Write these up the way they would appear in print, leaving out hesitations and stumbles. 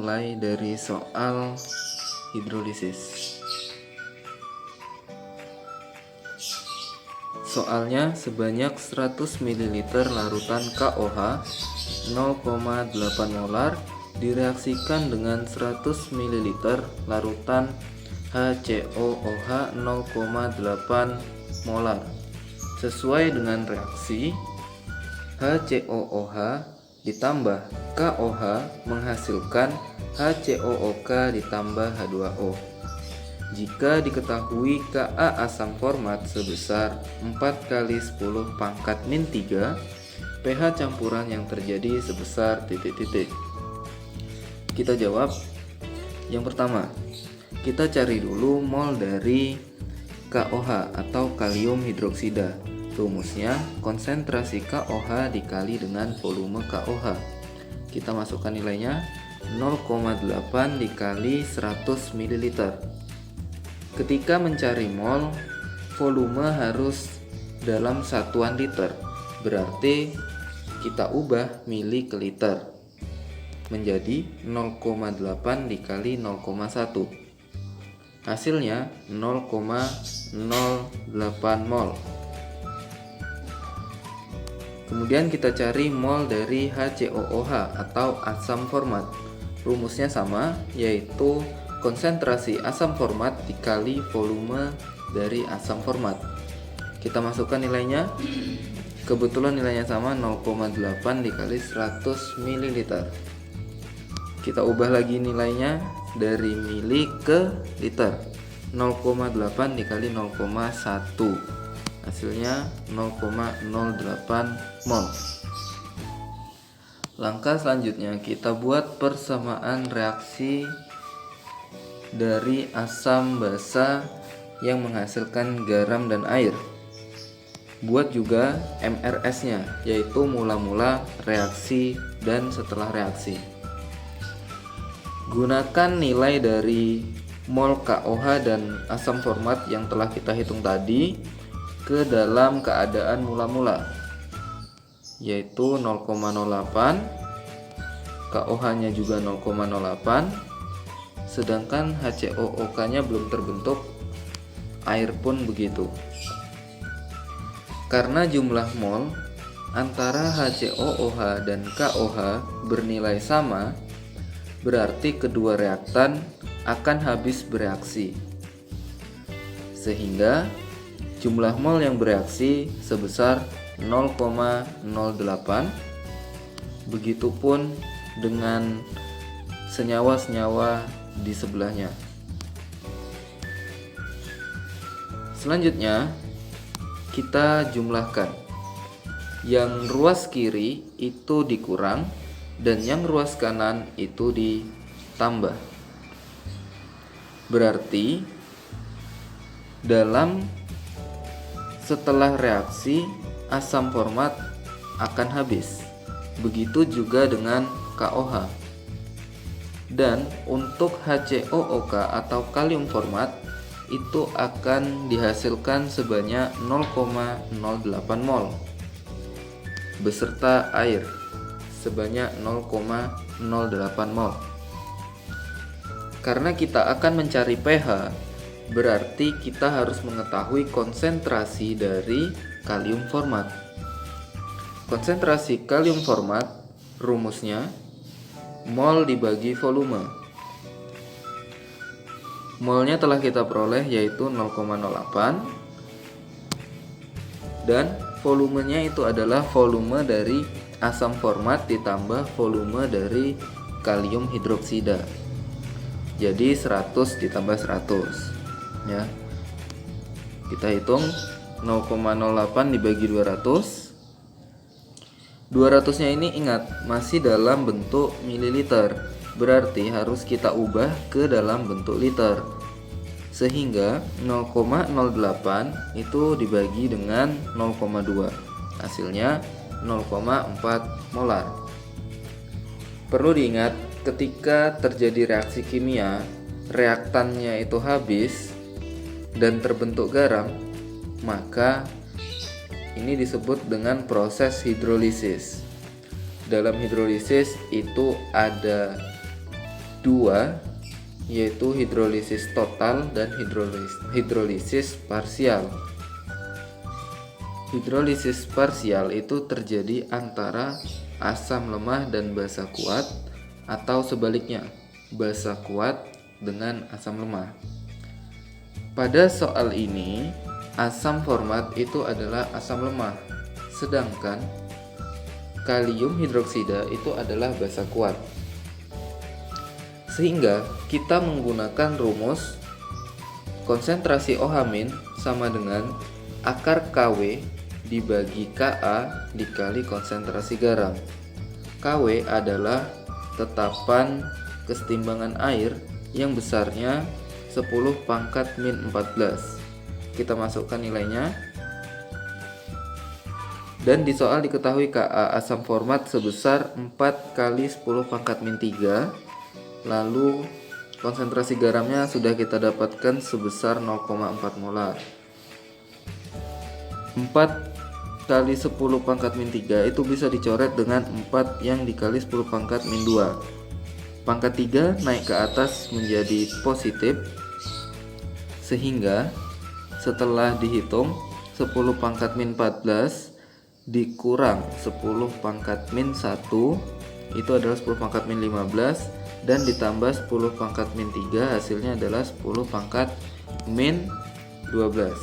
Mulai dari soal hidrolisis. Soalnya sebanyak 100 ml larutan KOH 0,8 molar direaksikan dengan 100 ml larutan HCOOH 0,8 molar. Sesuai dengan reaksi, HCOOH ditambah KOH menghasilkan HCOOK ditambah H2O. Jika diketahui Ka asam format sebesar 4 kali 10 pangkat min 3, pH campuran yang terjadi sebesar titik-titik. Kita jawab. Yang pertama, kita cari dulu mol dari KOH atau kalium hidroksida. Rumusnya konsentrasi KOH dikali dengan volume KOH. Kita masukkan nilainya 0,8 dikali 100 ml. Ketika mencari mol, volume harus dalam satuan liter. Berarti kita ubah mili ke liter menjadi 0,8 dikali 0,1. Hasilnya 0,08 mol. Kemudian kita cari mol dari HCOOH atau asam format. Rumusnya sama, yaitu konsentrasi asam format dikali volume dari asam format. Kita masukkan nilainya. Kebetulan nilainya sama, 0,8 dikali 100 ml. Kita ubah lagi nilainya dari mili ke liter. 0,8 dikali 0,1. Hasilnya 0,08 mol. Langkah selanjutnya kita buat persamaan reaksi dari asam basa yang menghasilkan garam dan air. Buat juga MRS-nya, yaitu mula-mula reaksi dan setelah reaksi. Gunakan nilai dari mol KOH dan asam format yang telah kita hitung tadi ke dalam keadaan mula-mula, yaitu 0,08, KOH-nya juga 0,08, sedangkan HCOOK-nya belum terbentuk, air pun begitu. Karena jumlah mol antara HCOOH dan KOH bernilai sama, berarti kedua reaktan akan habis bereaksi, sehingga jumlah mol yang bereaksi sebesar 0,08. Begitupun dengan senyawa-senyawa di sebelahnya. Selanjutnya kita jumlahkan. Yang ruas kiri itu dikurang dan yang ruas kanan itu ditambah. Berarti setelah reaksi asam format akan habis. Begitu juga dengan KOH. Dan untuk HCOOK atau kalium format itu akan dihasilkan sebanyak 0,08 mol beserta air sebanyak 0,08 mol. Karena kita akan mencari pH, berarti kita harus mengetahui konsentrasi dari kalium format. Konsentrasi kalium format rumusnya mol dibagi volume. Molnya telah kita peroleh, yaitu 0,08, dan volumenya itu adalah volume dari asam format ditambah volume dari kalium hidroksida. Jadi 100 ditambah 100 ya. Kita hitung 0,08 dibagi 200. 200-nya ini ingat masih dalam bentuk mililiter, berarti harus kita ubah ke dalam bentuk liter. Sehingga 0,08 itu dibagi dengan 0,2. Hasilnya 0,4 molar. Perlu diingat, ketika terjadi reaksi kimia, reaktannya itu habis dan terbentuk garam, maka ini disebut dengan proses hidrolisis. Dalam hidrolisis itu ada dua, yaitu hidrolisis total dan hidrolisis parsial. Hidrolisis parsial itu terjadi antara asam lemah dan basa kuat, atau sebaliknya, basa kuat dengan asam lemah. Pada soal ini, asam format itu adalah asam lemah, sedangkan kalium hidroksida itu adalah basa kuat. Sehingga kita menggunakan rumus konsentrasi OH- sama dengan akar KW dibagi Ka dikali konsentrasi garam. KW adalah tetapan kesetimbangan air yang besarnya 10 pangkat min 14. Kita masukkan nilainya. Dan di soal diketahui Ka asam format sebesar 4 kali 10 pangkat min 3. Lalu konsentrasi garamnya sudah kita dapatkan sebesar 0,4 molar. 4 kali 10 pangkat min 3 itu bisa dicoret dengan 4 yang dikali 10 pangkat min 2. Pangkat 3 naik ke atas menjadi positif, sehingga setelah dihitung 10 pangkat min 14 dikurang 10 pangkat min 1 itu adalah 10 pangkat min 15, dan ditambah 10 pangkat min 3 hasilnya adalah 10 pangkat min 12.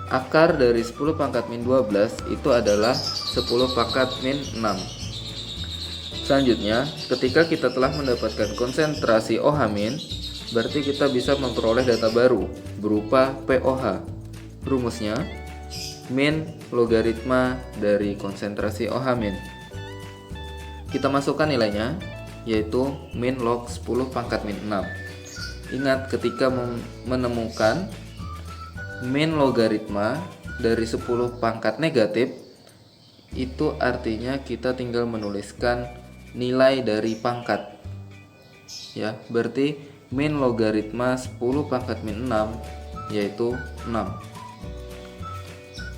Akar dari 10 pangkat min 12 itu adalah 10 pangkat min 6. Selanjutnya, ketika kita telah mendapatkan konsentrasi OH-, berarti kita bisa memperoleh data baru berupa POH. Rumusnya min logaritma dari konsentrasi OH-. Kita masukkan nilainya, yaitu min log 10 pangkat min 6. Ingat, ketika menemukan min logaritma dari 10 pangkat negatif, itu artinya kita tinggal menuliskan nilai dari pangkat. Ya, berarti min logaritma 10 pangkat min 6 yaitu 6.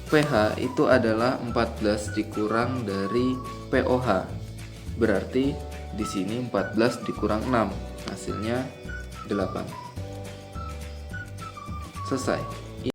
pH itu adalah 14 dikurang dari POH. Berarti di sini 14 dikurang 6, hasilnya 8. Selesai.